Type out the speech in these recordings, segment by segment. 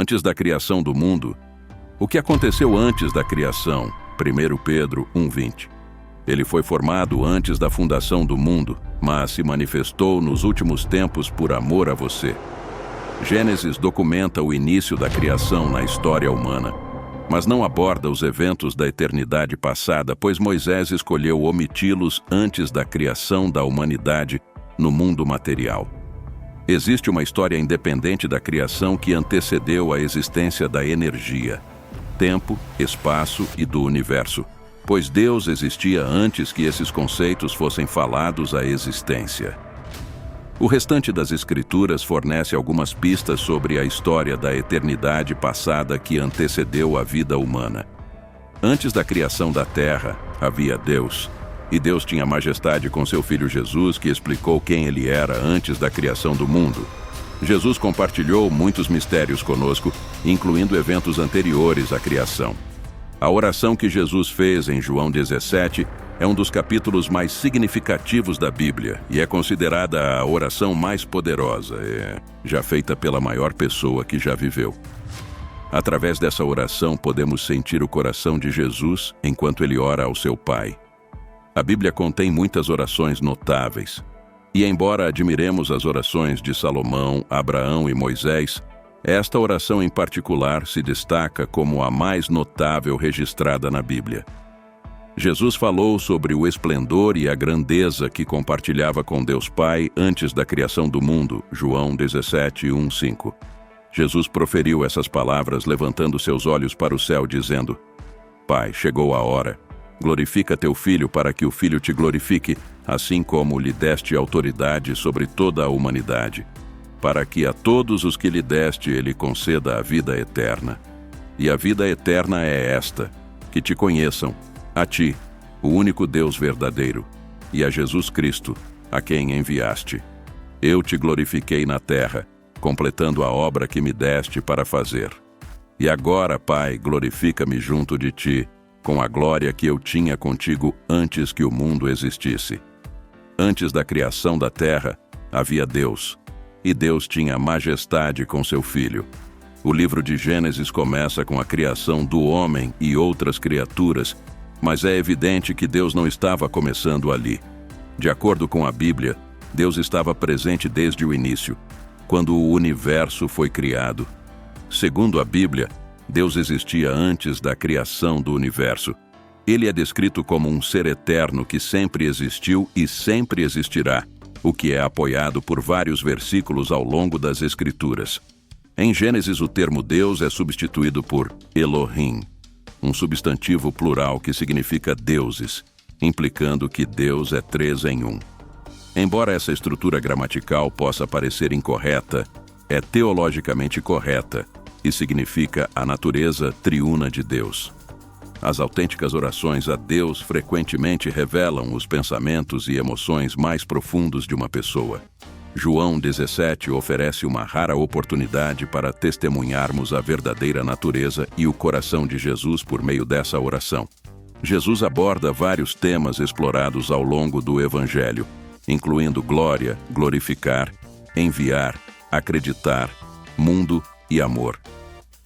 Antes da criação do mundo, o que aconteceu antes da criação? 1 Pedro 1:20. Ele foi formado antes da fundação do mundo, mas se manifestou nos últimos tempos por amor a você. Gênesis documenta o início da criação na história humana, mas não aborda os eventos da eternidade passada, pois Moisés escolheu omiti-los antes da criação da humanidade no mundo material. Existe uma história independente da criação que antecedeu a existência da energia, tempo, espaço e do universo, pois Deus existia antes que esses conceitos fossem falados à existência. O restante das Escrituras fornece algumas pistas sobre a história da eternidade passada que antecedeu a vida humana. Antes da criação da Terra, havia Deus, e Deus tinha majestade com seu Filho Jesus, que explicou quem ele era antes da criação do mundo. Jesus compartilhou muitos mistérios conosco, incluindo eventos anteriores à criação. A oração que Jesus fez em João 17 é um dos capítulos mais significativos da Bíblia e é considerada a oração mais poderosa, já feita pela maior pessoa que já viveu. Através dessa oração, podemos sentir o coração de Jesus enquanto ele ora ao seu Pai. A Bíblia contém muitas orações notáveis, e embora admiremos as orações de Salomão, Abraão e Moisés, esta oração em particular se destaca como a mais notável registrada na Bíblia. Jesus falou sobre o esplendor e a grandeza que compartilhava com Deus Pai antes da criação do mundo, João 17:1-5. Jesus proferiu essas palavras levantando seus olhos para o céu, dizendo: Pai, chegou a hora. Glorifica teu Filho para que o Filho te glorifique, assim como lhe deste autoridade sobre toda a humanidade, para que a todos os que lhe deste ele conceda a vida eterna. E a vida eterna é esta, que te conheçam, a ti, o único Deus verdadeiro, e a Jesus Cristo, a quem enviaste. Eu te glorifiquei na terra, completando a obra que me deste para fazer. E agora, Pai, glorifica-me junto de ti, com a glória que eu tinha contigo antes que o mundo existisse. Antes da criação da terra, havia Deus, e Deus tinha majestade com seu Filho. O livro de Gênesis começa com a criação do homem e outras criaturas, mas é evidente que Deus não estava começando ali. De acordo com a Bíblia, Deus estava presente desde o início, quando o universo foi criado. Segundo a Bíblia, Deus existia antes da criação do universo. Ele é descrito como um ser eterno que sempre existiu e sempre existirá, o que é apoiado por vários versículos ao longo das Escrituras. Em Gênesis, o termo Deus é substituído por Elohim, um substantivo plural que significa deuses, implicando que Deus é 3 em 1. Embora essa estrutura gramatical possa parecer incorreta, é teologicamente correta e significa a natureza triuna de Deus. As autênticas orações a Deus frequentemente revelam os pensamentos e emoções mais profundos de uma pessoa. João 17 oferece uma rara oportunidade para testemunharmos a verdadeira natureza e o coração de Jesus por meio dessa oração. Jesus aborda vários temas explorados ao longo do Evangelho, incluindo glória, glorificar, enviar, acreditar, mundo e amor.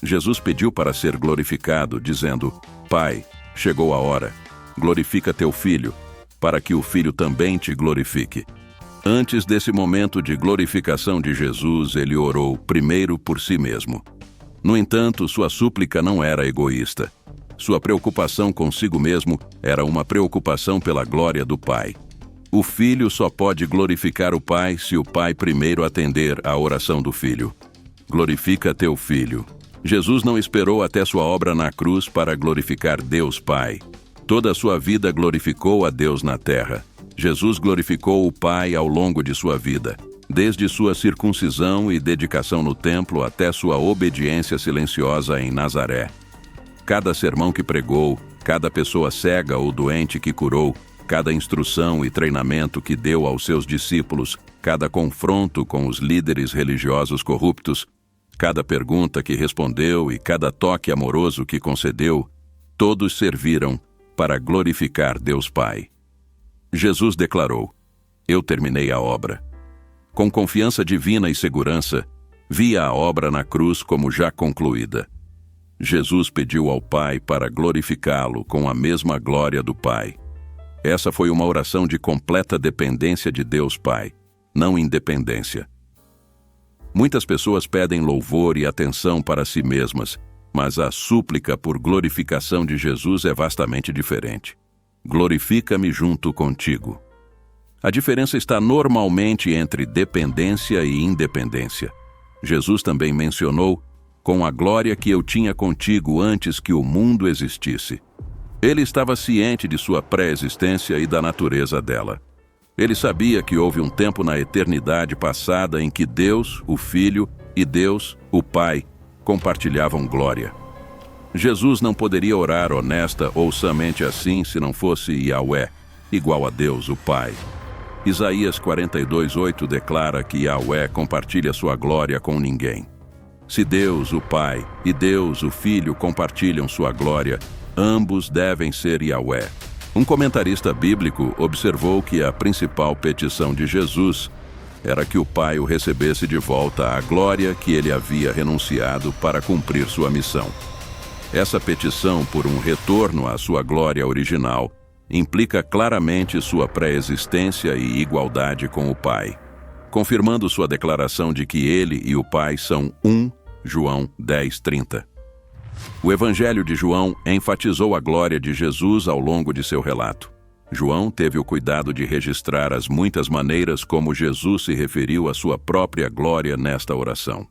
Jesus pediu para ser glorificado, dizendo: Pai, chegou a hora, glorifica teu Filho, para que o Filho também te glorifique. Antes desse momento de glorificação de Jesus, ele orou primeiro por si mesmo. No entanto, sua súplica não era egoísta. Sua preocupação consigo mesmo era uma preocupação pela glória do Pai. O Filho só pode glorificar o Pai se o Pai primeiro atender à oração do Filho. Glorifica teu Filho. Jesus não esperou até sua obra na cruz para glorificar Deus Pai. Toda a sua vida glorificou a Deus na terra. Jesus glorificou o Pai ao longo de sua vida, desde sua circuncisão e dedicação no templo até sua obediência silenciosa em Nazaré. Cada sermão que pregou, cada pessoa cega ou doente que curou, cada instrução e treinamento que deu aos seus discípulos, cada confronto com os líderes religiosos corruptos, cada pergunta que respondeu e cada toque amoroso que concedeu, todos serviram para glorificar Deus Pai. Jesus declarou: Eu terminei a obra. Com confiança divina e segurança, Via a obra na cruz como já concluída. Jesus pediu ao Pai para glorificá-lo com a mesma glória do Pai. Essa foi uma oração de completa dependência de Deus Pai, não independência. Muitas pessoas pedem louvor e atenção para si mesmas, mas a súplica por glorificação de Jesus é vastamente diferente. Glorifica-me junto contigo. A diferença está normalmente entre dependência e independência. Jesus também mencionou: com a glória que eu tinha contigo antes que o mundo existisse. Ele estava ciente de sua pré-existência e da natureza dela. Ele sabia que houve um tempo na eternidade passada em que Deus, o Filho, e Deus, o Pai, compartilhavam glória. Jesus não poderia orar honesta ou somente assim se não fosse Yahweh, igual a Deus, o Pai. Isaías 42:8 declara que Yahweh compartilha sua glória com ninguém. Se Deus, o Pai, e Deus, o Filho, compartilham sua glória, ambos devem ser Yahweh. Um comentarista bíblico observou que a principal petição de Jesus era que o Pai o recebesse de volta à glória que ele havia renunciado para cumprir sua missão. Essa petição por um retorno à sua glória original implica claramente sua pré-existência e igualdade com o Pai, confirmando sua declaração de que ele e o Pai são um, João 10:30. O Evangelho de João enfatizou a glória de Jesus ao longo de seu relato. João teve o cuidado de registrar as muitas maneiras como Jesus se referiu à sua própria glória nesta oração.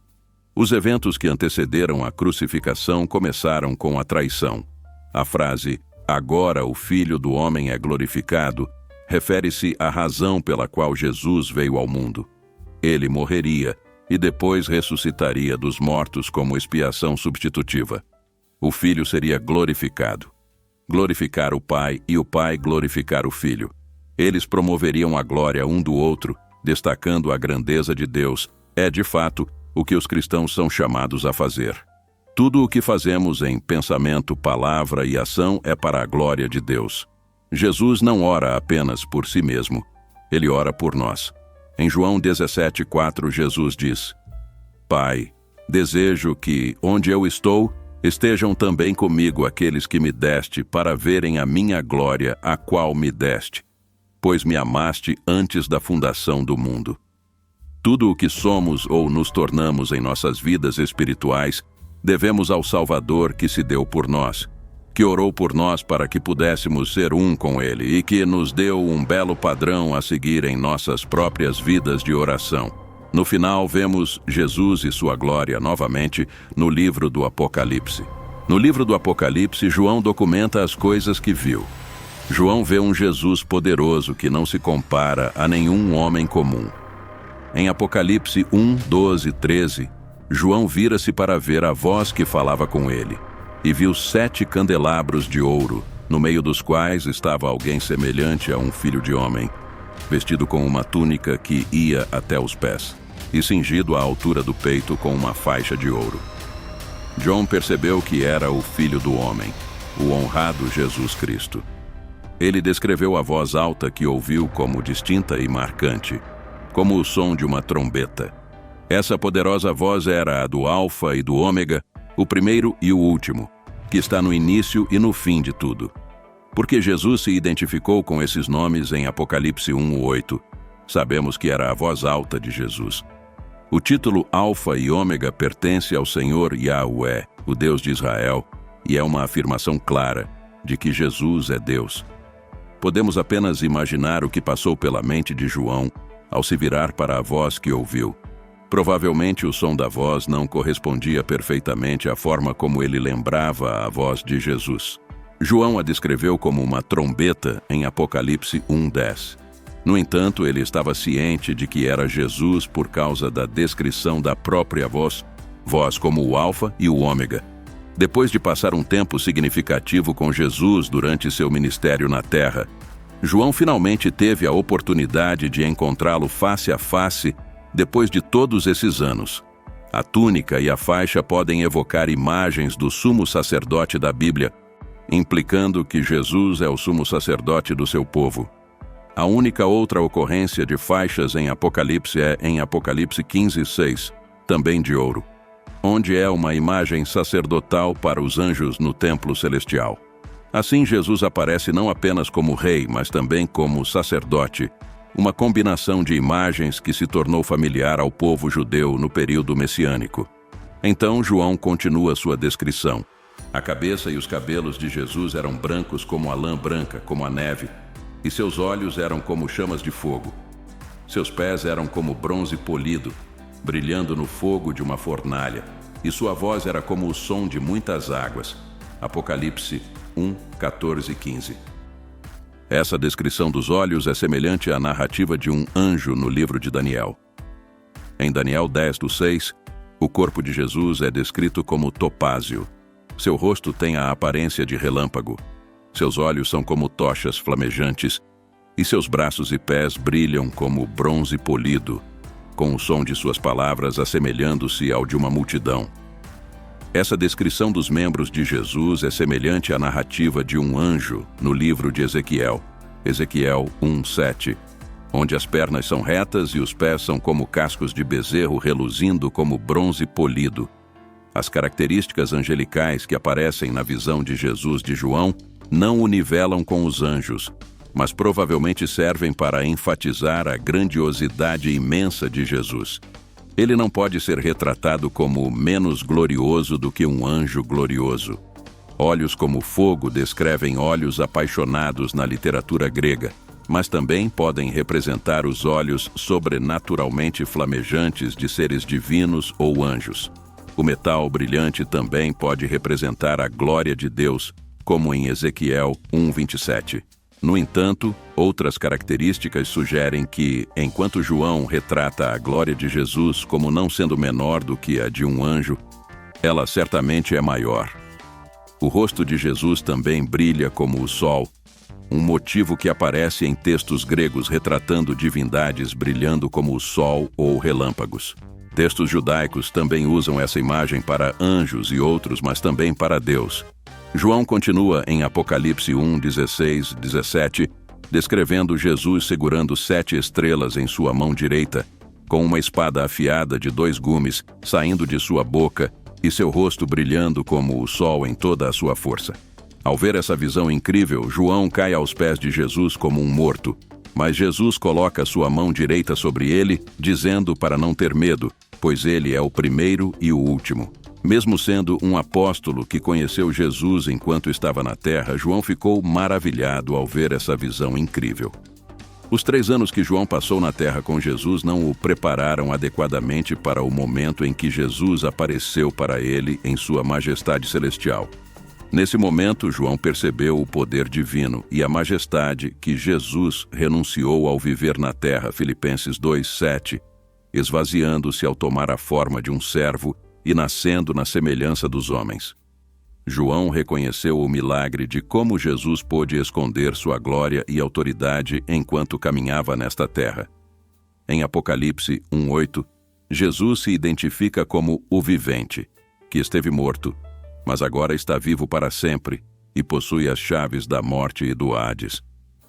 Os eventos que antecederam a crucificação começaram com a traição. A frase, agora o Filho do Homem é glorificado, refere-se à razão pela qual Jesus veio ao mundo. Ele morreria e depois ressuscitaria dos mortos como expiação substitutiva. O Filho seria glorificado. Glorificar o Pai e o Pai glorificar o Filho. Eles promoveriam a glória um do outro, destacando a grandeza de Deus. É, de fato, o que os cristãos são chamados a fazer. Tudo o que fazemos em pensamento, palavra e ação é para a glória de Deus. Jesus não ora apenas por si mesmo. Ele ora por nós. Em João 17:4, Jesus diz: Pai, desejo que, onde eu estou, estejam também comigo aqueles que me deste para verem a minha glória, a qual me deste, pois me amaste antes da fundação do mundo. Tudo o que somos ou nos tornamos em nossas vidas espirituais, devemos ao Salvador que se deu por nós, que orou por nós para que pudéssemos ser um com Ele e que nos deu um belo padrão a seguir em nossas próprias vidas de oração. No final, vemos Jesus e sua glória novamente no livro do Apocalipse. No livro do Apocalipse, João documenta as coisas que viu. João vê um Jesus poderoso que não se compara a nenhum homem comum. Em Apocalipse 1, 12, 13, João vira-se para ver a voz que falava com ele, e viu 7 candelabros de ouro, no meio dos quais estava alguém semelhante a um filho de homem, vestido com uma túnica que ia até os pés, e cingido à altura do peito com uma faixa de ouro. John percebeu que era o Filho do Homem, o honrado Jesus Cristo. Ele descreveu a voz alta que ouviu como distinta e marcante, como o som de uma trombeta. Essa poderosa voz era a do Alfa e do Ômega, o primeiro e o último, que está no início e no fim de tudo. Porque Jesus se identificou com esses nomes em Apocalipse 1:8, sabemos que era a voz alta de Jesus. O título Alfa e Ômega pertence ao Senhor Yahweh, o Deus de Israel, e é uma afirmação clara de que Jesus é Deus. Podemos apenas imaginar o que passou pela mente de João ao se virar para a voz que ouviu. Provavelmente o som da voz não correspondia perfeitamente à forma como ele lembrava a voz de Jesus. João a descreveu como uma trombeta em Apocalipse 1:10. No entanto, ele estava ciente de que era Jesus por causa da descrição da própria voz como o Alfa e o Ômega. Depois de passar um tempo significativo com Jesus durante seu ministério na terra, João finalmente teve a oportunidade de encontrá-lo face a face depois de todos esses anos. A túnica e a faixa podem evocar imagens do sumo sacerdote da Bíblia, implicando que Jesus é o sumo sacerdote do seu povo. A única outra ocorrência de faixas em Apocalipse é em Apocalipse 15:6, também de ouro, onde é uma imagem sacerdotal para os anjos no templo celestial. Assim, Jesus aparece não apenas como rei, mas também como sacerdote, uma combinação de imagens que se tornou familiar ao povo judeu no período messiânico. Então, João continua sua descrição. A cabeça e os cabelos de Jesus eram brancos como a lã branca, como a neve, e seus olhos eram como chamas de fogo. Seus pés eram como bronze polido, brilhando no fogo de uma fornalha, e sua voz era como o som de muitas águas. Apocalipse 1, 14 e 15. Essa descrição dos olhos é semelhante à narrativa de um anjo no livro de Daniel. Em Daniel 10, do 6, o corpo de Jesus é descrito como topázio. Seu rosto tem a aparência de relâmpago. Seus olhos são como tochas flamejantes, e seus braços e pés brilham como bronze polido, com o som de suas palavras assemelhando-se ao de uma multidão. Essa descrição dos membros de Jesus é semelhante à narrativa de um anjo no livro de Ezequiel, Ezequiel 1:7, onde as pernas são retas e os pés são como cascos de bezerro reluzindo como bronze polido. As características angelicais que aparecem na visão de Jesus de João não o nivelam com os anjos, mas provavelmente servem para enfatizar a grandiosidade imensa de Jesus. Ele não pode ser retratado como menos glorioso do que um anjo glorioso. Olhos como fogo descrevem olhos apaixonados na literatura grega, mas também podem representar os olhos sobrenaturalmente flamejantes de seres divinos ou anjos. O metal brilhante também pode representar a glória de Deus, como em Ezequiel 1:27. No entanto, outras características sugerem que, enquanto João retrata a glória de Jesus como não sendo menor do que a de um anjo, ela certamente é maior. O rosto de Jesus também brilha como o sol, um motivo que aparece em textos gregos retratando divindades brilhando como o sol ou relâmpagos. Textos judaicos também usam essa imagem para anjos e outros, mas também para Deus. João continua em Apocalipse 1, 16, 17, descrevendo Jesus segurando 7 estrelas em sua mão direita, com uma espada afiada de 2 gumes saindo de sua boca e seu rosto brilhando como o sol em toda a sua força. Ao ver essa visão incrível, João cai aos pés de Jesus como um morto, mas Jesus coloca sua mão direita sobre ele, dizendo para não ter medo, pois ele é o primeiro e o último. Mesmo sendo um apóstolo que conheceu Jesus enquanto estava na terra, João ficou maravilhado ao ver essa visão incrível. Os 3 anos que João passou na terra com Jesus não o prepararam adequadamente para o momento em que Jesus apareceu para ele em sua majestade celestial. Nesse momento, João percebeu o poder divino e a majestade que Jesus renunciou ao viver na terra, Filipenses 2:7, esvaziando-se ao tomar a forma de um servo e nascendo na semelhança dos homens. João reconheceu o milagre de como Jesus pôde esconder sua glória e autoridade enquanto caminhava nesta terra. Em Apocalipse 1:8, Jesus se identifica como o vivente, que esteve morto, mas agora está vivo para sempre e possui as chaves da morte e do Hades.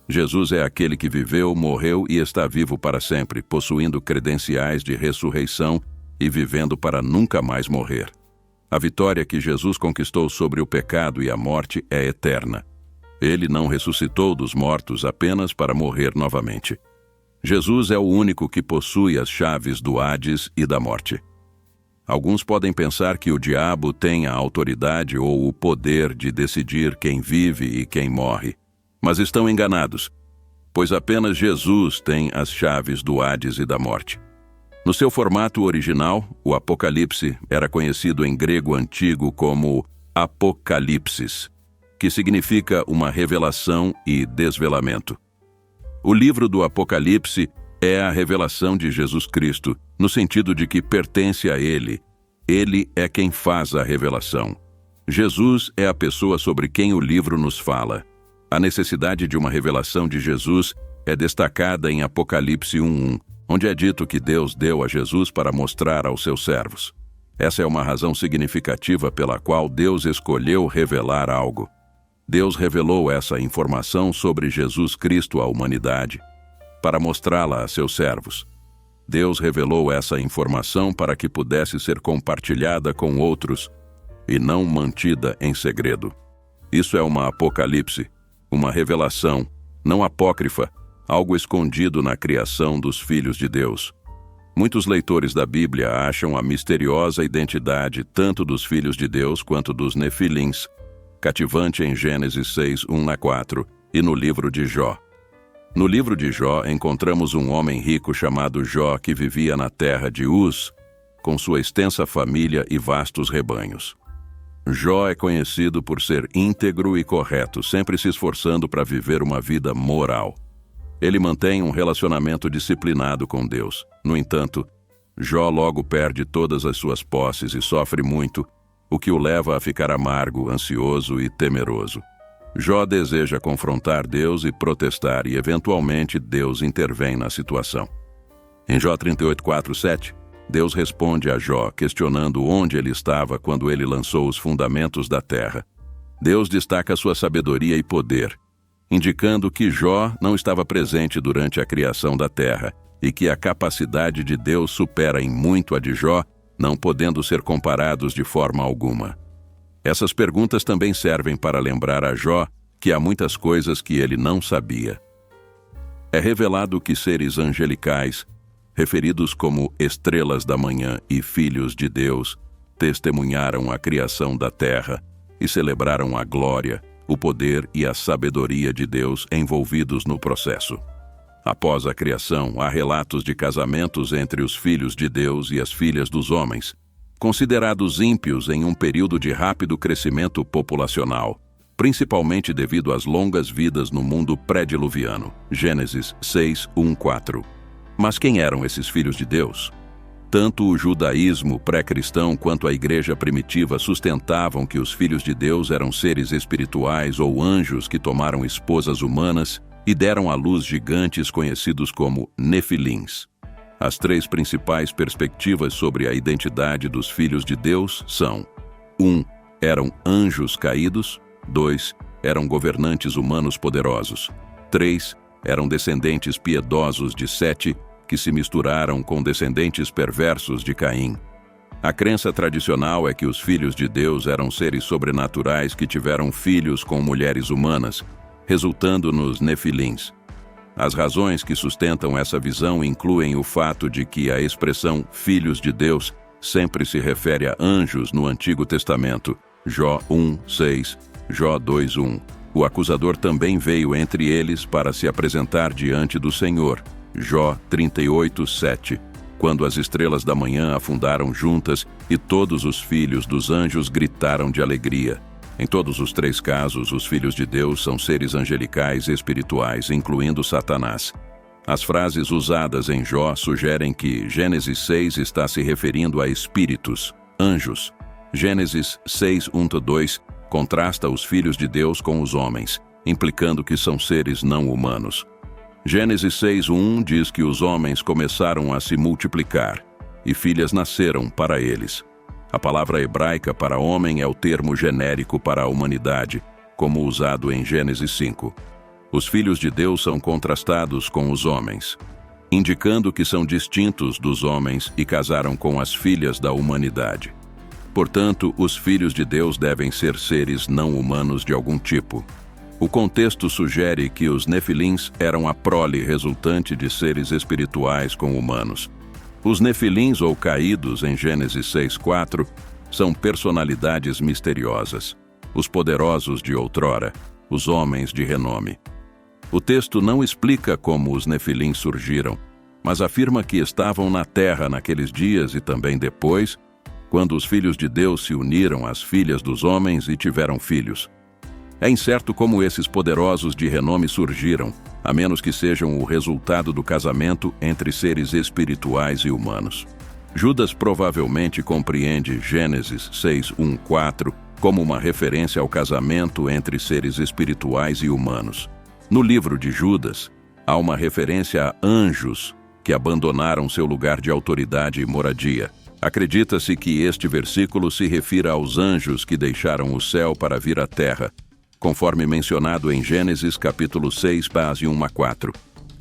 Jesus é aquele que viveu, morreu e está vivo para sempre, possuindo credenciais de ressurreição e vivendo para nunca mais morrer. A vitória que Jesus conquistou sobre o pecado e a morte é eterna. Ele não ressuscitou dos mortos apenas para morrer novamente. Jesus é o único que possui as chaves do Hades e da morte. Alguns podem pensar que o diabo tem a autoridade ou o poder de decidir quem vive e quem morre, mas estão enganados, pois apenas Jesus tem as chaves do Hades e da morte. No seu formato original, o Apocalipse era conhecido em grego antigo como Apocalipsis, que significa uma revelação e desvelamento. O livro do Apocalipse é a revelação de Jesus Cristo, no sentido de que pertence a Ele. Ele é quem faz a revelação. Jesus é a pessoa sobre quem o livro nos fala. A necessidade de uma revelação de Jesus é destacada em Apocalipse 1:1, onde é dito que Deus deu a Jesus para mostrar aos seus servos. Essa é uma razão significativa pela qual Deus escolheu revelar algo. Deus revelou essa informação sobre Jesus Cristo à humanidade, para mostrá-la a seus servos. Deus revelou essa informação para que pudesse ser compartilhada com outros e não mantida em segredo. Isso é uma apocalipse, uma revelação, não apócrifa, algo escondido na criação dos filhos de Deus. Muitos leitores da Bíblia acham a misteriosa identidade tanto dos filhos de Deus quanto dos Nefilins, cativante em Gênesis 6, 1-4 e no livro de Jó. No livro de Jó, encontramos um homem rico chamado Jó que vivia na terra de Uz, com sua extensa família e vastos rebanhos. Jó é conhecido por ser íntegro e correto, sempre se esforçando para viver uma vida moral. Ele mantém um relacionamento disciplinado com Deus. No entanto, Jó logo perde todas as suas posses e sofre muito, o que o leva a ficar amargo, ansioso e temeroso. Jó deseja confrontar Deus e protestar, e eventualmente Deus intervém na situação. Em Jó 38:4-7, Deus responde a Jó, questionando onde ele estava quando ele lançou os fundamentos da terra. Deus destaca sua sabedoria e poder, indicando que Jó não estava presente durante a criação da terra e que a capacidade de Deus supera em muito a de Jó, não podendo ser comparados de forma alguma. Essas perguntas também servem para lembrar a Jó que há muitas coisas que ele não sabia. É revelado que seres angelicais, referidos como estrelas da manhã e filhos de Deus, testemunharam a criação da terra e celebraram a glória, o poder e a sabedoria de Deus envolvidos no processo. Após a criação, há relatos de casamentos entre os filhos de Deus e as filhas dos homens, considerados ímpios em um período de rápido crescimento populacional, principalmente devido às longas vidas no mundo pré-diluviano. Gênesis 6, 1-4. Mas quem eram esses filhos de Deus? Tanto o judaísmo pré-cristão quanto a igreja primitiva sustentavam que os filhos de Deus eram seres espirituais ou anjos que tomaram esposas humanas e deram à luz gigantes conhecidos como Nefilins. As três principais perspectivas sobre a identidade dos filhos de Deus são: 1. Eram anjos caídos. 2. Eram governantes humanos poderosos. 3. Eram descendentes piedosos de Sete, que se misturaram com descendentes perversos de Caim. A crença tradicional é que os filhos de Deus eram seres sobrenaturais que tiveram filhos com mulheres humanas, resultando nos Nefilins. As razões que sustentam essa visão incluem o fato de que a expressão filhos de Deus sempre se refere a anjos no Antigo Testamento, Jó 1:6, Jó 2:1. O acusador também veio entre eles para se apresentar diante do Senhor, Jó 38:7, quando as estrelas da manhã afundaram juntas e todos os filhos dos anjos gritaram de alegria. Em todos os três casos, os filhos de Deus são seres angelicais espirituais, incluindo Satanás. As frases usadas em Jó sugerem que Gênesis 6 está se referindo a espíritos, anjos. Gênesis 6, 1-2 contrasta os filhos de Deus com os homens, implicando que são seres não humanos. Gênesis 6:1 diz que os homens começaram a se multiplicar, e filhas nasceram para eles. A palavra hebraica para homem é o termo genérico para a humanidade, como usado em Gênesis 5. Os filhos de Deus são contrastados com os homens, indicando que são distintos dos homens e casaram com as filhas da humanidade. Portanto, os filhos de Deus devem ser seres não humanos de algum tipo. O contexto sugere que os Nefilins eram a prole resultante de seres espirituais com humanos. Os Nefilins ou caídos em Gênesis 6:4 são personalidades misteriosas, os poderosos de outrora, os homens de renome. O texto não explica como os Nefilins surgiram, mas afirma que estavam na terra naqueles dias e também depois, quando os filhos de Deus se uniram às filhas dos homens e tiveram filhos. É incerto como esses poderosos de renome surgiram, a menos que sejam o resultado do casamento entre seres espirituais e humanos. Judas provavelmente compreende Gênesis 6:1-4 como uma referência ao casamento entre seres espirituais e humanos. No livro de Judas, há uma referência a anjos que abandonaram seu lugar de autoridade e moradia. Acredita-se que este versículo se refira aos anjos que deixaram o céu para vir à terra, conforme mencionado em Gênesis capítulo 6, base 1-4.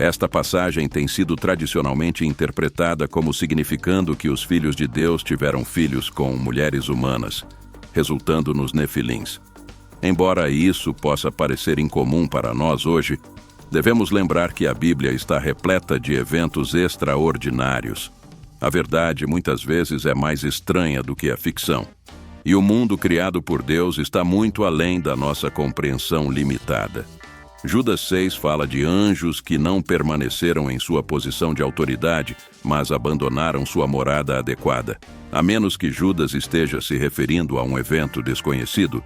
Esta passagem tem sido tradicionalmente interpretada como significando que os filhos de Deus tiveram filhos com mulheres humanas, resultando nos nefilins. Embora isso possa parecer incomum para nós hoje, devemos lembrar que a Bíblia está repleta de eventos extraordinários. A verdade muitas vezes é mais estranha do que a ficção. E o mundo criado por Deus está muito além da nossa compreensão limitada. Judas 6 fala de anjos que não permaneceram em sua posição de autoridade, mas abandonaram sua morada adequada. A menos que Judas esteja se referindo a um evento desconhecido,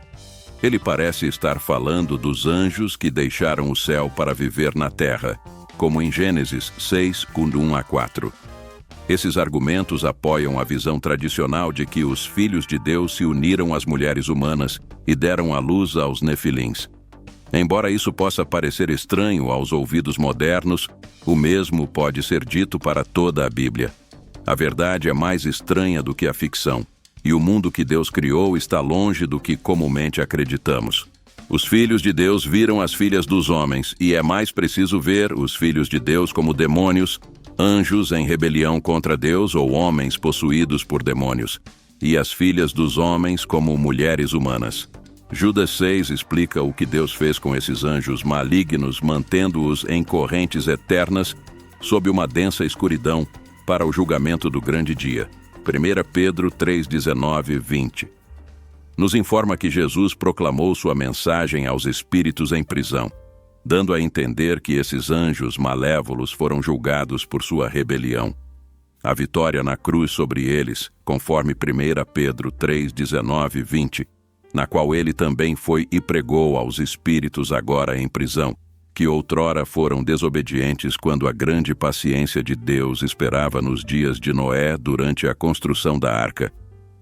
ele parece estar falando dos anjos que deixaram o céu para viver na terra, como em Gênesis 6, 1 a 4. Esses argumentos apoiam a visão tradicional de que os filhos de Deus se uniram às mulheres humanas e deram à luz aos nefilins. Embora isso possa parecer estranho aos ouvidos modernos, o mesmo pode ser dito para toda a Bíblia. A verdade é mais estranha do que a ficção, e o mundo que Deus criou está longe do que comumente acreditamos. Os filhos de Deus viram as filhas dos homens, e é mais preciso ver os filhos de Deus como demônios, anjos em rebelião contra Deus ou homens possuídos por demônios, e as filhas dos homens como mulheres humanas. Judas 6 explica o que Deus fez com esses anjos malignos, mantendo-os em correntes eternas sob uma densa escuridão para o julgamento do grande dia. 1 Pedro 3, 19 e 20. Nos informa que Jesus proclamou sua mensagem aos espíritos em prisão, dando a entender que esses anjos malévolos foram julgados por sua rebelião. A vitória na cruz sobre eles, conforme 1 Pedro 3, 19 e 20, na qual ele também foi e pregou aos espíritos agora em prisão, que outrora foram desobedientes quando a grande paciência de Deus esperava nos dias de Noé durante a construção da arca,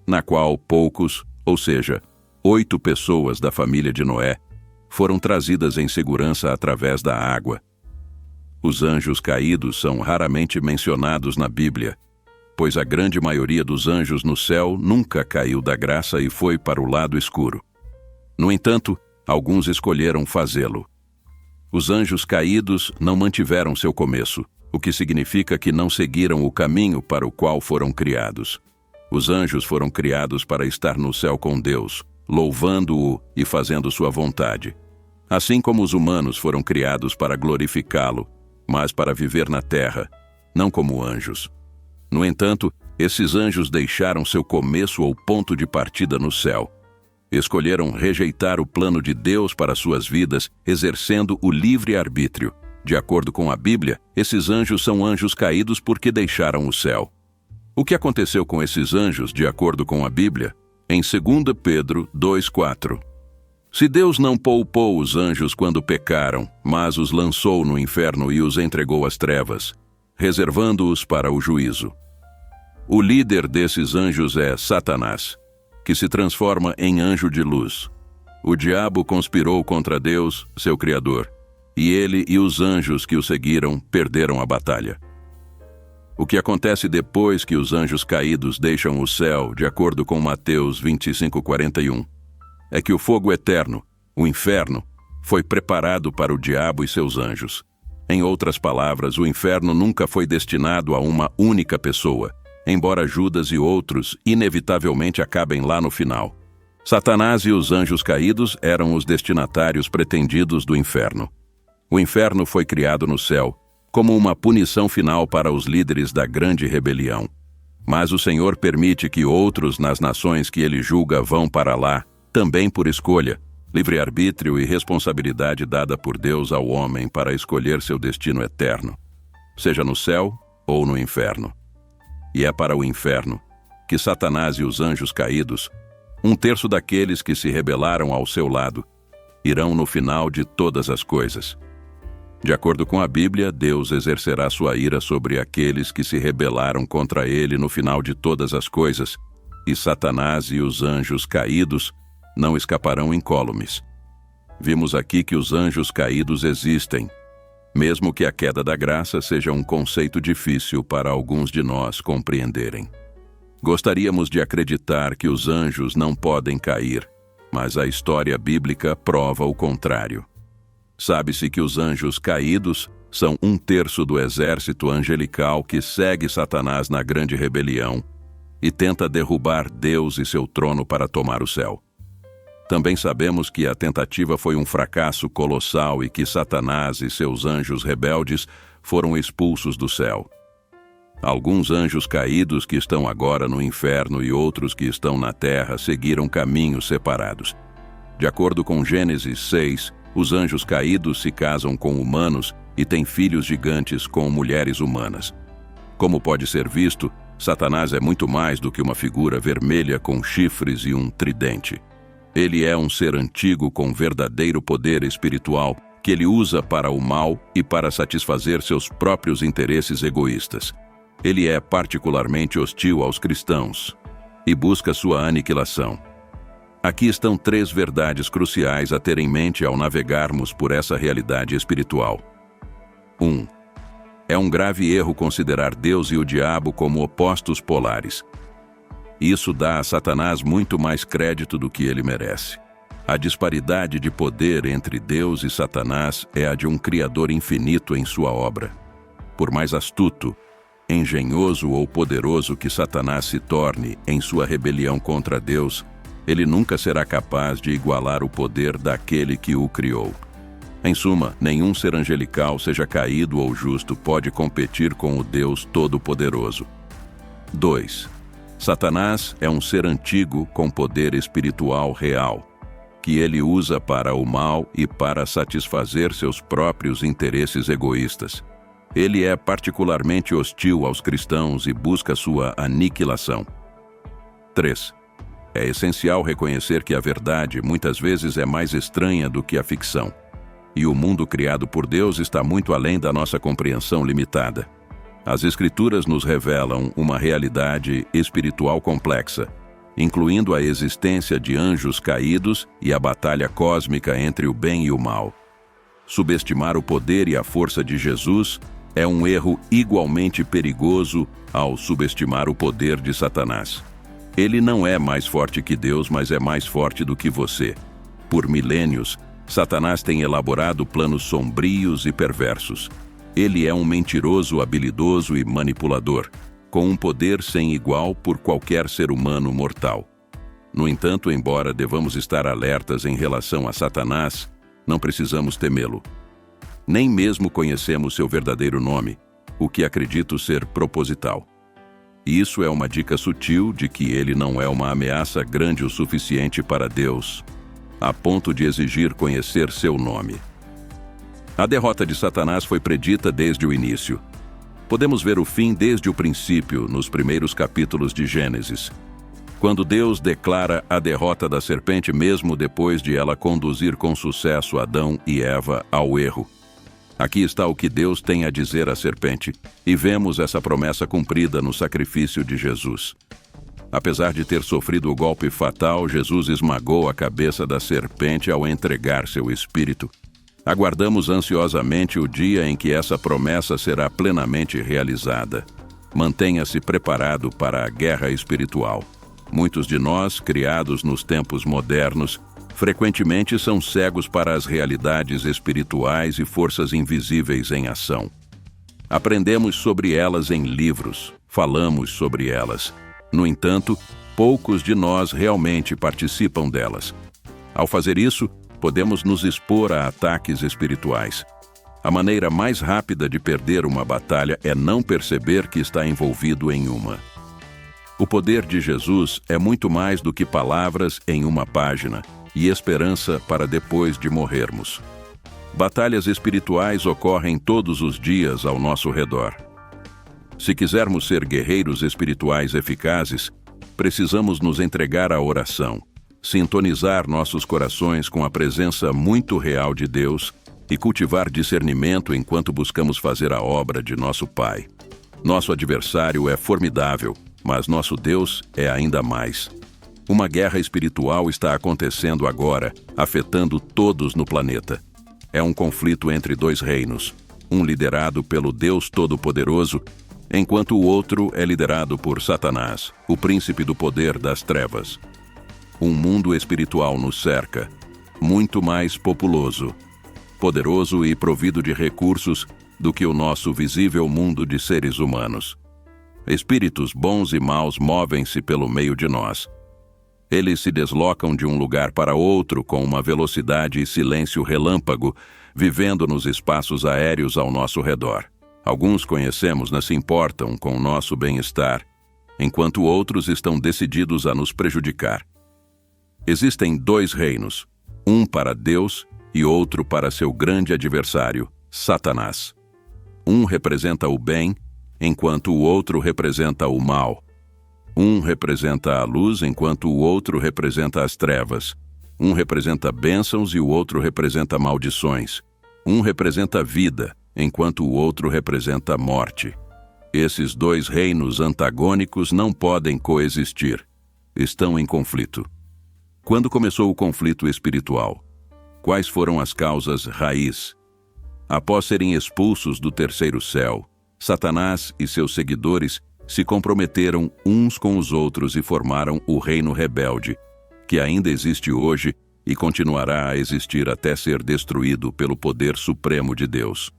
na qual poucos, ou seja, 8 pessoas da família de Noé, foram trazidas em segurança através da água. Os anjos caídos são raramente mencionados na Bíblia, pois a grande maioria dos anjos no céu nunca caiu da graça e foi para o lado escuro. No entanto, alguns escolheram fazê-lo. Os anjos caídos não mantiveram seu começo, o que significa que não seguiram o caminho para o qual foram criados. Os anjos foram criados para estar no céu com Deus, louvando-o e fazendo sua vontade. Assim como os humanos foram criados para glorificá-lo, mas para viver na terra, não como anjos. No entanto, esses anjos deixaram seu começo ou ponto de partida no céu. Escolheram rejeitar o plano de Deus para suas vidas, exercendo o livre-arbítrio. De acordo com a Bíblia, esses anjos são anjos caídos porque deixaram o céu. O que aconteceu com esses anjos, de acordo com a Bíblia? Em 2 Pedro 2,4. Se Deus não poupou os anjos quando pecaram, mas os lançou no inferno e os entregou às trevas, reservando-os para o juízo. O líder desses anjos é Satanás, que se transforma em anjo de luz. O diabo conspirou contra Deus, seu Criador, e ele e os anjos que o seguiram perderam a batalha. O que acontece depois que os anjos caídos deixam o céu, de acordo com Mateus 25:41, é que o fogo eterno, o inferno, foi preparado para o diabo e seus anjos. Em outras palavras, o inferno nunca foi destinado a uma única pessoa, embora Judas e outros inevitavelmente acabem lá no final. Satanás e os anjos caídos eram os destinatários pretendidos do inferno. O inferno foi criado no céu, como uma punição final para os líderes da grande rebelião. Mas o Senhor permite que outros nas nações que ele julga vão para lá, também por escolha, livre-arbítrio e responsabilidade dada por Deus ao homem para escolher seu destino eterno, seja no céu ou no inferno. E é para o inferno que Satanás e os anjos caídos, 1/3 daqueles que se rebelaram ao seu lado, irão no final de todas as coisas. De acordo com a Bíblia, Deus exercerá sua ira sobre aqueles que se rebelaram contra ele no final de todas as coisas, e Satanás e os anjos caídos não escaparão incólumes. Vimos aqui que os anjos caídos existem, mesmo que a queda da graça seja um conceito difícil para alguns de nós compreenderem. Gostaríamos de acreditar que os anjos não podem cair, mas a história bíblica prova o contrário. Sabe-se que os anjos caídos são 1/3 do exército angelical que segue Satanás na grande rebelião e tenta derrubar Deus e seu trono para tomar o céu. Também sabemos que a tentativa foi um fracasso colossal e que Satanás e seus anjos rebeldes foram expulsos do céu. Alguns anjos caídos que estão agora no inferno e outros que estão na terra seguiram caminhos separados. De acordo com Gênesis 6, os anjos caídos se casam com humanos e têm filhos gigantes com mulheres humanas. Como pode ser visto, Satanás é muito mais do que uma figura vermelha com chifres e um tridente. Ele é um ser antigo com verdadeiro poder espiritual que ele usa para o mal e para satisfazer seus próprios interesses egoístas. Ele é particularmente hostil aos cristãos e busca sua aniquilação. Aqui estão 3 verdades cruciais a ter em mente ao navegarmos por essa realidade espiritual. 1. É um grave erro considerar Deus e o diabo como opostos polares. Isso dá a Satanás muito mais crédito do que ele merece. A disparidade de poder entre Deus e Satanás é a de um Criador infinito em sua obra. Por mais astuto, engenhoso ou poderoso que Satanás se torne em sua rebelião contra Deus, ele nunca será capaz de igualar o poder daquele que o criou. Em suma, nenhum ser angelical, seja caído ou justo, pode competir com o Deus Todo-Poderoso. 2. Satanás é um ser antigo com poder espiritual real, que ele usa para o mal e para satisfazer seus próprios interesses egoístas. Ele é particularmente hostil aos cristãos e busca sua aniquilação. 3. É essencial reconhecer que a verdade muitas vezes é mais estranha do que a ficção. E o mundo criado por Deus está muito além da nossa compreensão limitada. As Escrituras nos revelam uma realidade espiritual complexa, incluindo a existência de anjos caídos e a batalha cósmica entre o bem e o mal. Subestimar o poder e a força de Jesus é um erro igualmente perigoso ao subestimar o poder de Satanás. Ele não é mais forte que Deus, mas é mais forte do que você. Por milênios, Satanás tem elaborado planos sombrios e perversos. Ele é um mentiroso habilidoso e manipulador, com um poder sem igual por qualquer ser humano mortal. No entanto, embora devamos estar alertas em relação a Satanás, não precisamos temê-lo. Nem mesmo conhecemos seu verdadeiro nome, o que acredito ser proposital. Isso é uma dica sutil de que ele não é uma ameaça grande o suficiente para Deus, a ponto de exigir conhecer seu nome. A derrota de Satanás foi predita desde o início. Podemos ver o fim desde o princípio, nos primeiros capítulos de Gênesis, quando Deus declara a derrota da serpente mesmo depois de ela conduzir com sucesso Adão e Eva ao erro. Aqui está o que Deus tem a dizer à serpente, e vemos essa promessa cumprida no sacrifício de Jesus. Apesar de ter sofrido o golpe fatal, Jesus esmagou a cabeça da serpente ao entregar seu espírito. Aguardamos ansiosamente o dia em que essa promessa será plenamente realizada. Mantenha-se preparado para a guerra espiritual. Muitos de nós, criados nos tempos modernos, frequentemente são cegos para as realidades espirituais e forças invisíveis em ação. Aprendemos sobre elas em livros, falamos sobre elas. No entanto, poucos de nós realmente participam delas. Ao fazer isso, podemos nos expor a ataques espirituais. A maneira mais rápida de perder uma batalha é não perceber que está envolvido em uma. O poder de Jesus é muito mais do que palavras em uma página e esperança para depois de morrermos. Batalhas espirituais ocorrem todos os dias ao nosso redor. Se quisermos ser guerreiros espirituais eficazes, precisamos nos entregar à oração, sintonizar nossos corações com a presença muito real de Deus e cultivar discernimento enquanto buscamos fazer a obra de nosso Pai. Nosso adversário é formidável, mas nosso Deus é ainda mais. Uma guerra espiritual está acontecendo agora, afetando todos no planeta. É um conflito entre 2 reinos, um liderado pelo Deus Todo-Poderoso, enquanto o outro é liderado por Satanás, o príncipe do poder das trevas. Um mundo espiritual nos cerca, muito mais populoso, poderoso e provido de recursos do que o nosso visível mundo de seres humanos. Espíritos bons e maus movem-se pelo meio de nós. Eles se deslocam de um lugar para outro com uma velocidade e silêncio relâmpago, vivendo nos espaços aéreos ao nosso redor. Alguns conhecemos não se importam com o nosso bem-estar, enquanto outros estão decididos a nos prejudicar. Existem dois reinos, um para Deus e outro para seu grande adversário, Satanás. Um representa o bem, enquanto o outro representa o mal. Um representa a luz, enquanto o outro representa as trevas. Um representa bênçãos e o outro representa maldições. Um representa vida, enquanto o outro representa morte. Esses dois reinos antagônicos não podem coexistir. Estão em conflito. Quando começou o conflito espiritual? Quais foram as causas raiz? Após serem expulsos do terceiro céu, Satanás e seus seguidores se comprometeram uns com os outros e formaram o reino rebelde, que ainda existe hoje e continuará a existir até ser destruído pelo poder supremo de Deus.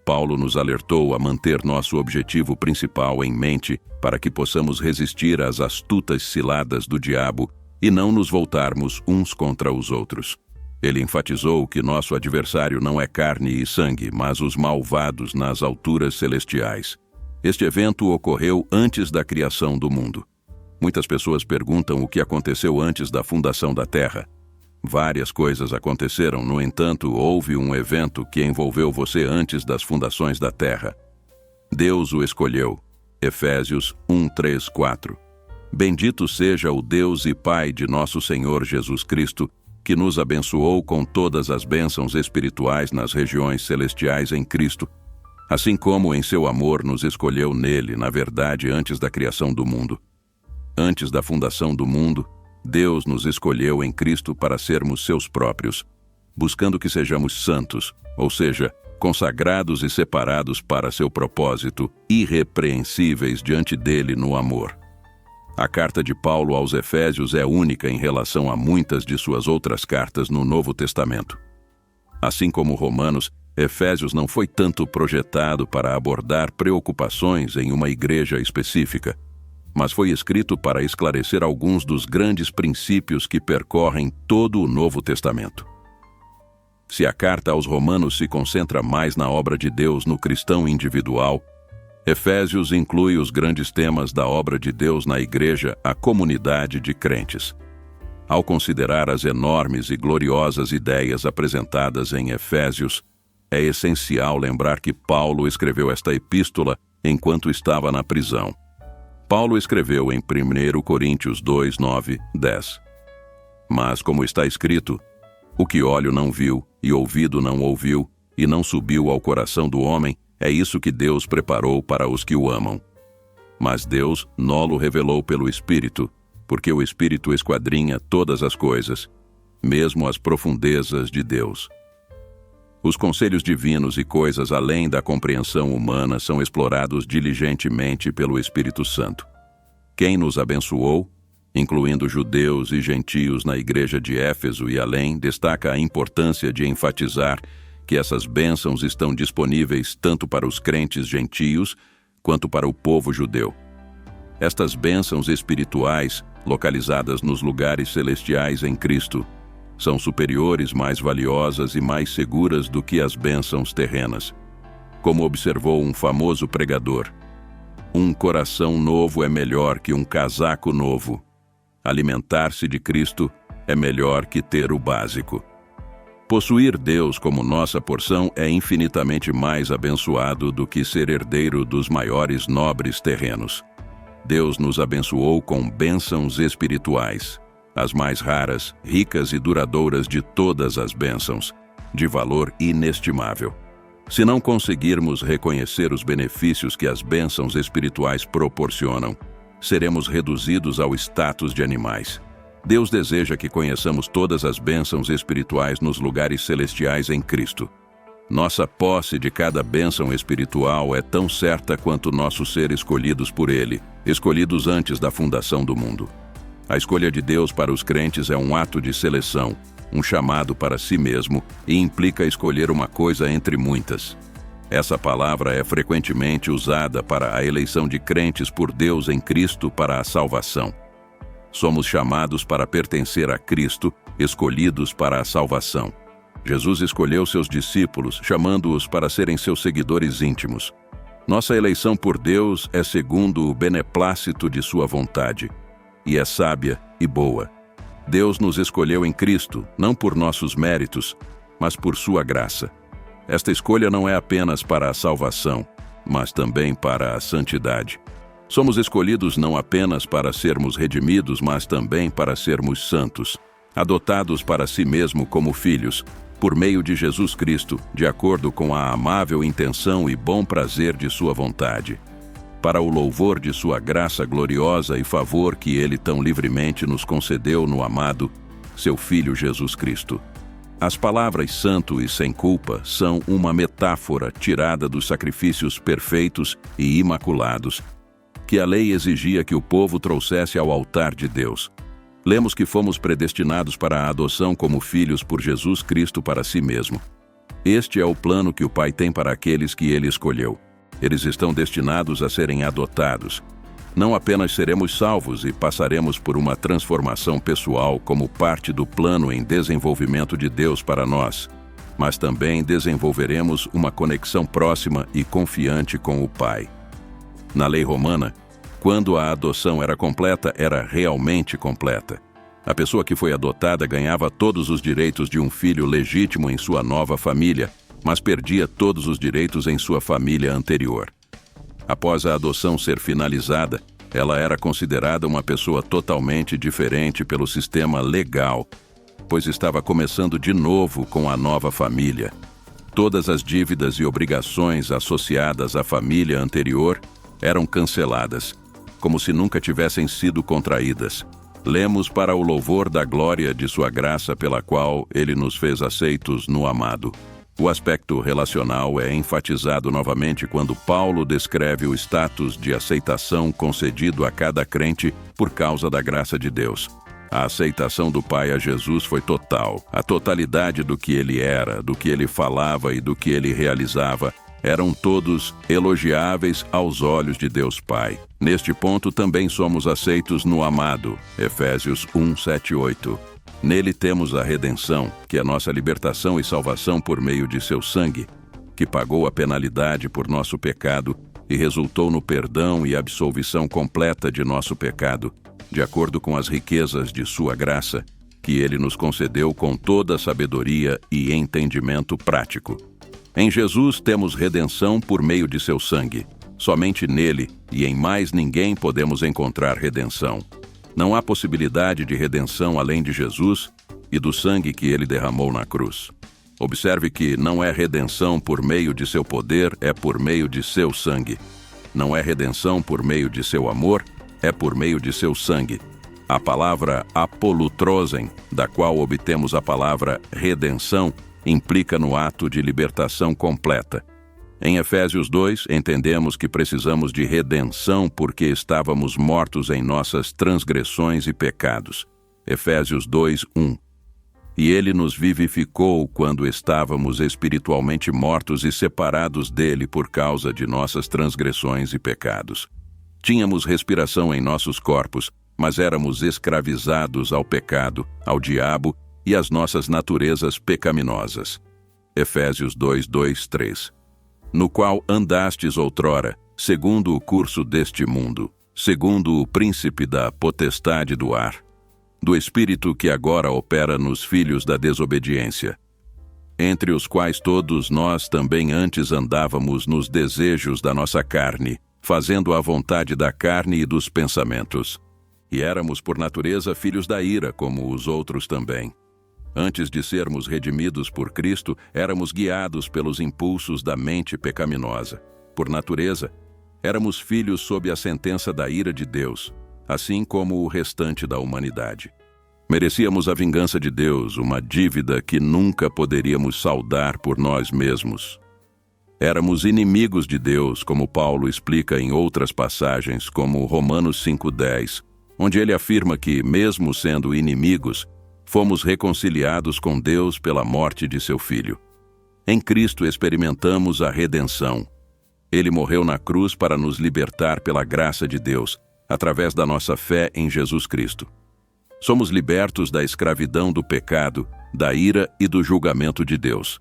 Paulo nos alertou a manter nosso objetivo principal em mente para que possamos resistir às astutas ciladas do diabo e não nos voltarmos uns contra os outros. Ele enfatizou que nosso adversário não é carne e sangue, mas os malvados nas alturas celestiais. Este evento ocorreu antes da criação do mundo. Muitas pessoas perguntam o que aconteceu antes da fundação da Terra. Várias coisas aconteceram, no entanto, houve um evento que envolveu você antes das fundações da Terra. Deus o escolheu. Efésios 1:3-4. Bendito seja o Deus e Pai de nosso Senhor Jesus Cristo, que nos abençoou com todas as bênçãos espirituais nas regiões celestiais em Cristo, assim como em seu amor nos escolheu nele, na verdade, antes da criação do mundo. Antes da fundação do mundo, Deus nos escolheu em Cristo para sermos seus próprios, buscando que sejamos santos, ou seja, consagrados e separados para seu propósito, irrepreensíveis diante dele no amor. A carta de Paulo aos Efésios é única em relação a muitas de suas outras cartas no Novo Testamento. Assim como Romanos, Efésios não foi tanto projetado para abordar preocupações em uma igreja específica, mas foi escrito para esclarecer alguns dos grandes princípios que percorrem todo o Novo Testamento. Se a carta aos Romanos se concentra mais na obra de Deus no cristão individual, Efésios inclui os grandes temas da obra de Deus na igreja, a comunidade de crentes. Ao considerar as enormes e gloriosas ideias apresentadas em Efésios, é essencial lembrar que Paulo escreveu esta epístola enquanto estava na prisão. Paulo escreveu em 1 Coríntios 2, 9, 10. Mas, como está escrito, o que olho não viu, e ouvido não ouviu, e não subiu ao coração do homem, é isso que Deus preparou para os que o amam. Mas Deus nolo revelou pelo Espírito, porque o Espírito esquadrinha todas as coisas, mesmo as profundezas de Deus. Os conselhos divinos e coisas além da compreensão humana são explorados diligentemente pelo Espírito Santo. Quem nos abençoou, incluindo judeus e gentios na igreja de Éfeso e além, destaca a importância de enfatizar que essas bênçãos estão disponíveis tanto para os crentes gentios quanto para o povo judeu. Estas bênçãos espirituais, localizadas nos lugares celestiais em Cristo, são superiores, mais valiosas e mais seguras do que as bênçãos terrenas. Como observou um famoso pregador, um coração novo é melhor que um casaco novo. Alimentar-se de Cristo é melhor que ter o básico. Possuir Deus como nossa porção é infinitamente mais abençoado do que ser herdeiro dos maiores nobres terrenos. Deus nos abençoou com bênçãos espirituais, as mais raras, ricas e duradouras de todas as bênçãos, de valor inestimável. Se não conseguirmos reconhecer os benefícios que as bênçãos espirituais proporcionam, seremos reduzidos ao status de animais. Deus deseja que conheçamos todas as bênçãos espirituais nos lugares celestiais em Cristo. Nossa posse de cada bênção espiritual é tão certa quanto nosso ser escolhidos por Ele, escolhidos antes da fundação do mundo. A escolha de Deus para os crentes é um ato de seleção, um chamado para si mesmo e implica escolher uma coisa entre muitas. Essa palavra é frequentemente usada para a eleição de crentes por Deus em Cristo para a salvação. Somos chamados para pertencer a Cristo, escolhidos para a salvação. Jesus escolheu seus discípulos, chamando-os para serem seus seguidores íntimos. Nossa eleição por Deus é segundo o beneplácito de sua vontade, e é sábia e boa. Deus nos escolheu em Cristo, não por nossos méritos, mas por sua graça. Esta escolha não é apenas para a salvação, mas também para a santidade. Somos escolhidos não apenas para sermos redimidos, mas também para sermos santos, adotados para si mesmo como filhos, por meio de Jesus Cristo, de acordo com a amável intenção e bom prazer de sua vontade, para o louvor de sua graça gloriosa e favor que ele tão livremente nos concedeu no amado, seu Filho Jesus Cristo. As palavras santo e sem culpa são uma metáfora tirada dos sacrifícios perfeitos e imaculados, que a lei exigia que o povo trouxesse ao altar de Deus. Lemos que fomos predestinados para a adoção como filhos por Jesus Cristo para si mesmo. Este é o plano que o Pai tem para aqueles que ele escolheu. Eles estão destinados a serem adotados. Não apenas seremos salvos e passaremos por uma transformação pessoal como parte do plano em desenvolvimento de Deus para nós, mas também desenvolveremos uma conexão próxima e confiante com o Pai. Na lei romana, quando a adoção era completa, era realmente completa. A pessoa que foi adotada ganhava todos os direitos de um filho legítimo em sua nova família, mas perdia todos os direitos em sua família anterior. Após a adoção ser finalizada, ela era considerada uma pessoa totalmente diferente pelo sistema legal, pois estava começando de novo com a nova família. Todas as dívidas e obrigações associadas à família anterior eram canceladas, como se nunca tivessem sido contraídas. Lemos para o louvor da glória de sua graça pela qual ele nos fez aceitos no amado. O aspecto relacional é enfatizado novamente quando Paulo descreve o status de aceitação concedido a cada crente por causa da graça de Deus. A aceitação do Pai a Jesus foi total. A totalidade do que ele era, do que ele falava e do que ele realizava eram todos elogiáveis aos olhos de Deus Pai. Neste ponto também somos aceitos no amado. Efésios 1, 7 e 8. Nele temos a redenção, que é nossa libertação e salvação por meio de seu sangue, que pagou a penalidade por nosso pecado e resultou no perdão e absolvição completa de nosso pecado, de acordo com as riquezas de sua graça, que ele nos concedeu com toda sabedoria e entendimento prático. Em Jesus temos redenção por meio de seu sangue. Somente nele e em mais ninguém podemos encontrar redenção. Não há possibilidade de redenção além de Jesus e do sangue que ele derramou na cruz. Observe que não é redenção por meio de seu poder, é por meio de seu sangue. Não é redenção por meio de seu amor, é por meio de seu sangue. A palavra apolutrosen, da qual obtemos a palavra redenção, implica no ato de libertação completa. Em Efésios 2, entendemos que precisamos de redenção porque estávamos mortos em nossas transgressões e pecados. Efésios 2, 1. E ele nos vivificou quando estávamos espiritualmente mortos e separados dele por causa de nossas transgressões e pecados. Tínhamos respiração em nossos corpos, mas éramos escravizados ao pecado, ao diabo e às nossas naturezas pecaminosas. Efésios 2, 2, 3. No qual andastes outrora, segundo o curso deste mundo, segundo o príncipe da potestade do ar, do espírito que agora opera nos filhos da desobediência, entre os quais todos nós também antes andávamos nos desejos da nossa carne, fazendo a vontade da carne e dos pensamentos. E éramos por natureza filhos da ira, como os outros também. Antes de sermos redimidos por Cristo, éramos guiados pelos impulsos da mente pecaminosa. Por natureza, éramos filhos sob a sentença da ira de Deus, assim como o restante da humanidade. Merecíamos a vingança de Deus, uma dívida que nunca poderíamos saldar por nós mesmos. Éramos inimigos de Deus, como Paulo explica em outras passagens, como Romanos 5:10, onde ele afirma que, mesmo sendo inimigos, fomos reconciliados com Deus pela morte de seu Filho. Em Cristo experimentamos a redenção. Ele morreu na cruz para nos libertar pela graça de Deus, através da nossa fé em Jesus Cristo. Somos libertos da escravidão do pecado, da ira e do julgamento de Deus.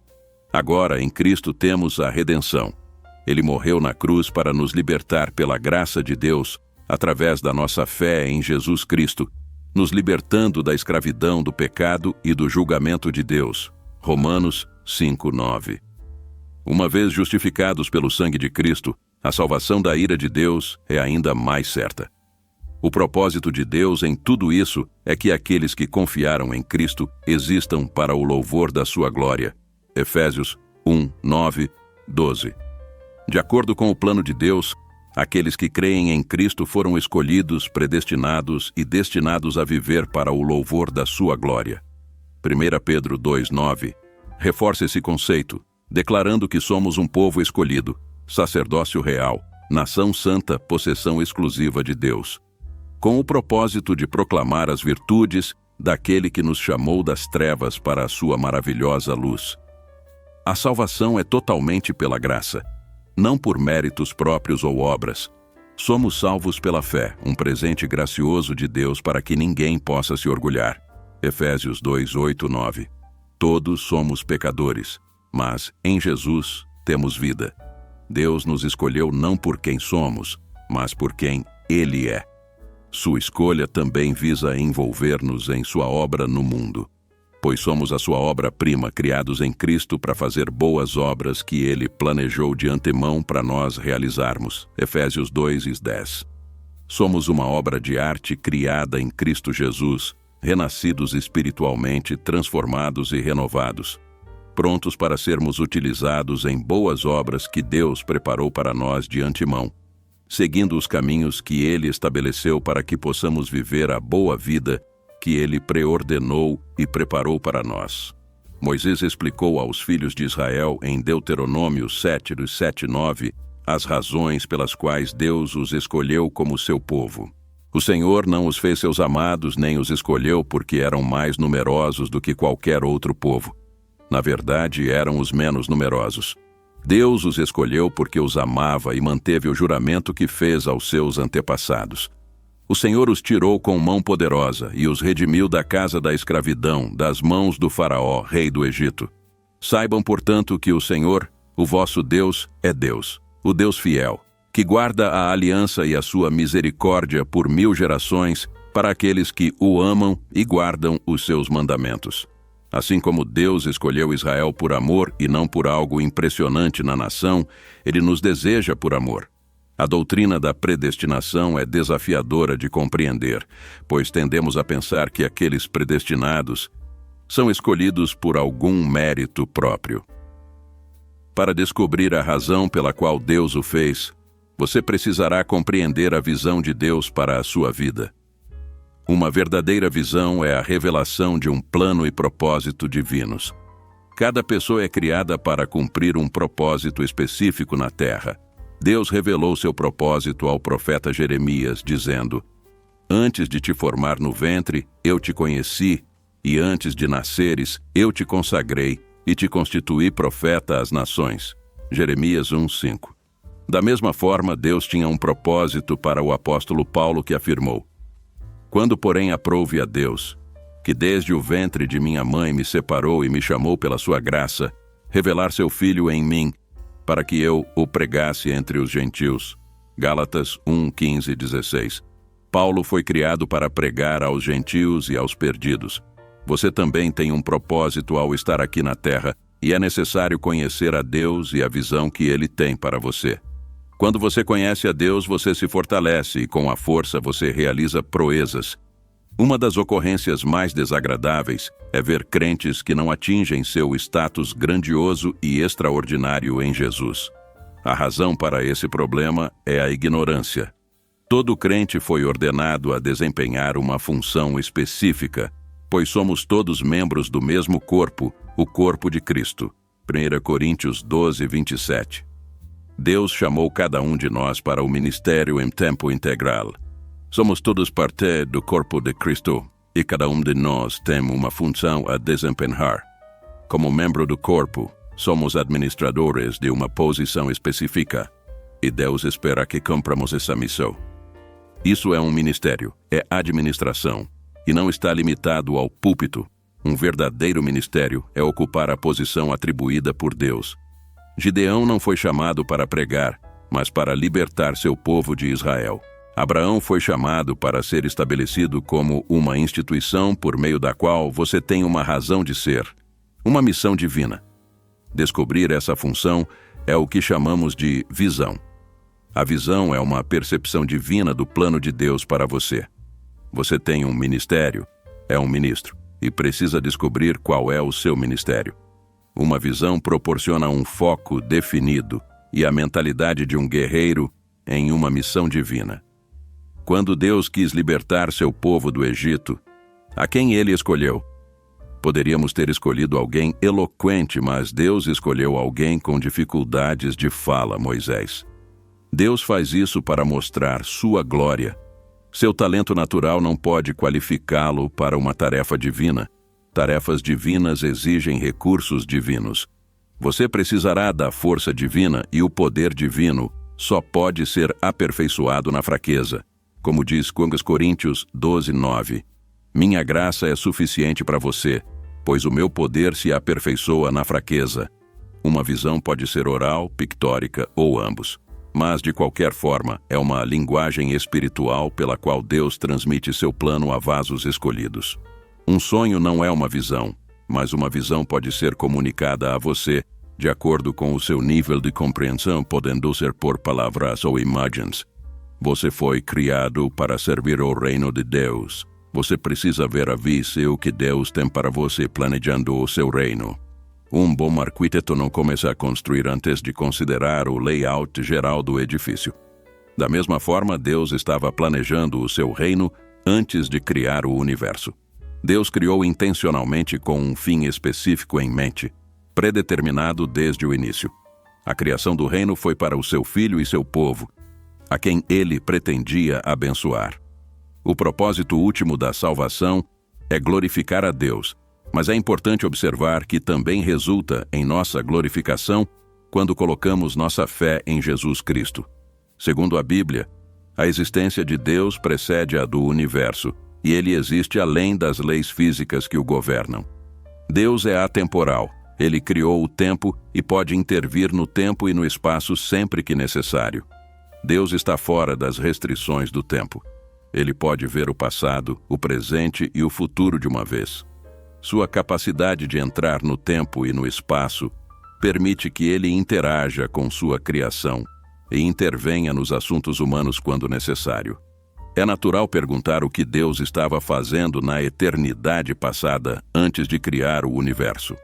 Agora, em Cristo, temos a redenção. Ele morreu na cruz para nos libertar pela graça de Deus, através da nossa fé em Jesus Cristo, nos libertando da escravidão do pecado e do julgamento de Deus. Romanos 5:9. Uma vez justificados pelo sangue de Cristo, a salvação da ira de Deus é ainda mais certa. O propósito de Deus em tudo isso é que aqueles que confiaram em Cristo existam para o louvor da sua glória. Efésios 1:9, 12. De acordo com o plano de Deus, aqueles que creem em Cristo foram escolhidos, predestinados e destinados a viver para o louvor da sua glória. 1 Pedro 2:9 reforça esse conceito, declarando que somos um povo escolhido, sacerdócio real, nação santa, possessão exclusiva de Deus, com o propósito de proclamar as virtudes daquele que nos chamou das trevas para a sua maravilhosa luz. A salvação é totalmente pela graça, não por méritos próprios ou obras. Somos salvos pela fé, um presente gracioso de Deus para que ninguém possa se orgulhar. Efésios 2:8-9. Todos somos pecadores, mas em Jesus temos vida. Deus nos escolheu não por quem somos, mas por quem Ele é. Sua escolha também visa envolver-nos em sua obra no mundo, pois somos a sua obra-prima, criados em Cristo para fazer boas obras que Ele planejou de antemão para nós realizarmos. Efésios 2:10. Somos uma obra de arte criada em Cristo Jesus, renascidos espiritualmente, transformados e renovados, prontos para sermos utilizados em boas obras que Deus preparou para nós de antemão, seguindo os caminhos que Ele estabeleceu para que possamos viver a boa vida que Ele preordenou e preparou para nós. Moisés explicou aos filhos de Israel em Deuteronômio 7:7-9 as razões pelas quais Deus os escolheu como seu povo. O Senhor não os fez seus amados nem os escolheu porque eram mais numerosos do que qualquer outro povo. Na verdade, eram os menos numerosos. Deus os escolheu porque os amava e manteve o juramento que fez aos seus antepassados. O Senhor os tirou com mão poderosa e os redimiu da casa da escravidão, das mãos do Faraó, rei do Egito. Saibam, portanto, que o Senhor, o vosso Deus, é Deus, o Deus fiel, que guarda a aliança e a sua misericórdia por 1000 gerações para aqueles que o amam e guardam os seus mandamentos. Assim como Deus escolheu Israel por amor e não por algo impressionante na nação, Ele nos deseja por amor. A doutrina da predestinação é desafiadora de compreender, pois tendemos a pensar que aqueles predestinados são escolhidos por algum mérito próprio. Para descobrir a razão pela qual Deus o fez, você precisará compreender a visão de Deus para a sua vida. Uma verdadeira visão é a revelação de um plano e propósito divinos. Cada pessoa é criada para cumprir um propósito específico na terra. Deus revelou seu propósito ao profeta Jeremias, dizendo: Antes de te formar no ventre, eu te conheci, e antes de nasceres, eu te consagrei e te constituí profeta às nações. Jeremias 1:5. Da mesma forma, Deus tinha um propósito para o apóstolo Paulo, que afirmou: Quando, porém, aprouve a Deus, que desde o ventre de minha mãe me separou e me chamou pela sua graça, revelar seu Filho em mim, para que eu o pregasse entre os gentios. Gálatas 1:15-16. Paulo foi criado para pregar aos gentios e aos perdidos. Você também tem um propósito ao estar aqui na terra, e é necessário conhecer a Deus e a visão que Ele tem para você. Quando você conhece a Deus, você se fortalece e com a força você realiza proezas. Uma das ocorrências mais desagradáveis é ver crentes que não atingem seu status grandioso e extraordinário em Jesus. A razão para esse problema é a ignorância. Todo crente foi ordenado a desempenhar uma função específica, pois somos todos membros do mesmo corpo, o corpo de Cristo. 1 Coríntios 12:27. Deus chamou cada um de nós para o ministério em tempo integral. Somos todos parte do corpo de Cristo e cada um de nós tem uma função a desempenhar. Como membro do corpo, Somos administradores de uma posição específica e Deus espera que cumpramos essa missão. Isso é um ministério, é administração, e não está limitado ao púlpito. Um verdadeiro ministério é ocupar a posição atribuída por Deus. Gideão não foi chamado para pregar, mas para libertar seu povo de Israel. Abraão foi chamado para ser estabelecido como uma instituição por meio da qual você tem uma razão de ser, uma missão divina. Descobrir essa função é o que chamamos de visão. A visão é uma percepção divina do plano de Deus para você. Você tem um ministério, é um ministro, e precisa descobrir qual é o seu ministério. Uma visão proporciona um foco definido e a mentalidade de um guerreiro em uma missão divina. Quando Deus quis libertar seu povo do Egito, a quem ele escolheu? Poderíamos ter escolhido alguém eloquente, mas Deus escolheu alguém com dificuldades de fala, Moisés. Deus faz isso para mostrar sua glória. Seu talento natural não pode qualificá-lo para uma tarefa divina. Tarefas divinas exigem recursos divinos. Você precisará da força divina e o poder divino só pode ser aperfeiçoado na fraqueza. Como diz 2 Coríntios 12:9, minha graça é suficiente para você, pois o meu poder se aperfeiçoa na fraqueza. Uma visão pode ser oral, pictórica ou ambos. Mas, de qualquer forma, é uma linguagem espiritual pela qual Deus transmite seu plano a vasos escolhidos. Um sonho não é uma visão, mas uma visão pode ser comunicada a você de acordo com o seu nível de compreensão, podendo ser por palavras ou imagens. Você foi criado para servir ao reino de Deus. Você precisa ver a vista e o que Deus tem para você planejando o seu reino. Um bom arquiteto não começa a construir antes de considerar o layout geral do edifício. Da mesma forma, Deus estava planejando o seu reino antes de criar o universo. Deus criou intencionalmente com um fim específico em mente, predeterminado desde o início. A criação do reino foi para o seu filho e seu povo, a quem ele pretendia abençoar. O propósito último da salvação é glorificar a Deus, mas é importante observar que também resulta em nossa glorificação quando colocamos nossa fé em Jesus Cristo. Segundo a Bíblia, a existência de Deus precede a do universo, e ele existe além das leis físicas que o governam. Deus é atemporal, ele criou o tempo e pode intervir no tempo e no espaço sempre que necessário. Deus está fora das restrições do tempo. Ele pode ver o passado, o presente e o futuro de uma vez. Sua capacidade de entrar no tempo e no espaço permite que ele interaja com sua criação e intervenha nos assuntos humanos quando necessário. É natural perguntar o que Deus estava fazendo na eternidade passada antes de criar o universo.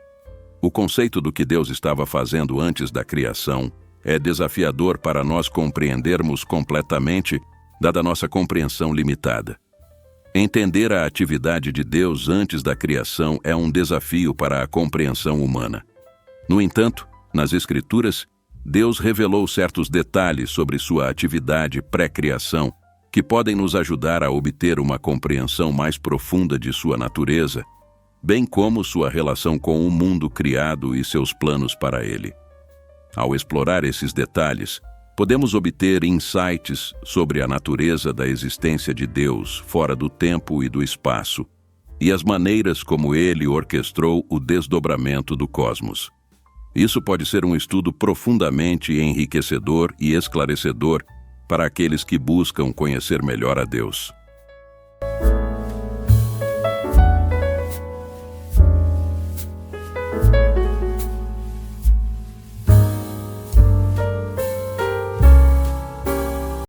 O conceito do que Deus estava fazendo antes da criação é desafiador para nós compreendermos completamente, dada nossa compreensão limitada. Entender a atividade de Deus antes da criação é um desafio para a compreensão humana. No entanto, nas Escrituras, Deus revelou certos detalhes sobre sua atividade pré-criação que podem nos ajudar a obter uma compreensão mais profunda de sua natureza, bem como sua relação com o mundo criado e seus planos para ele. Ao explorar esses detalhes, podemos obter insights sobre a natureza da existência de Deus fora do tempo e do espaço, e as maneiras como ele orquestrou o desdobramento do cosmos. Isso pode ser um estudo profundamente enriquecedor e esclarecedor para aqueles que buscam conhecer melhor a Deus.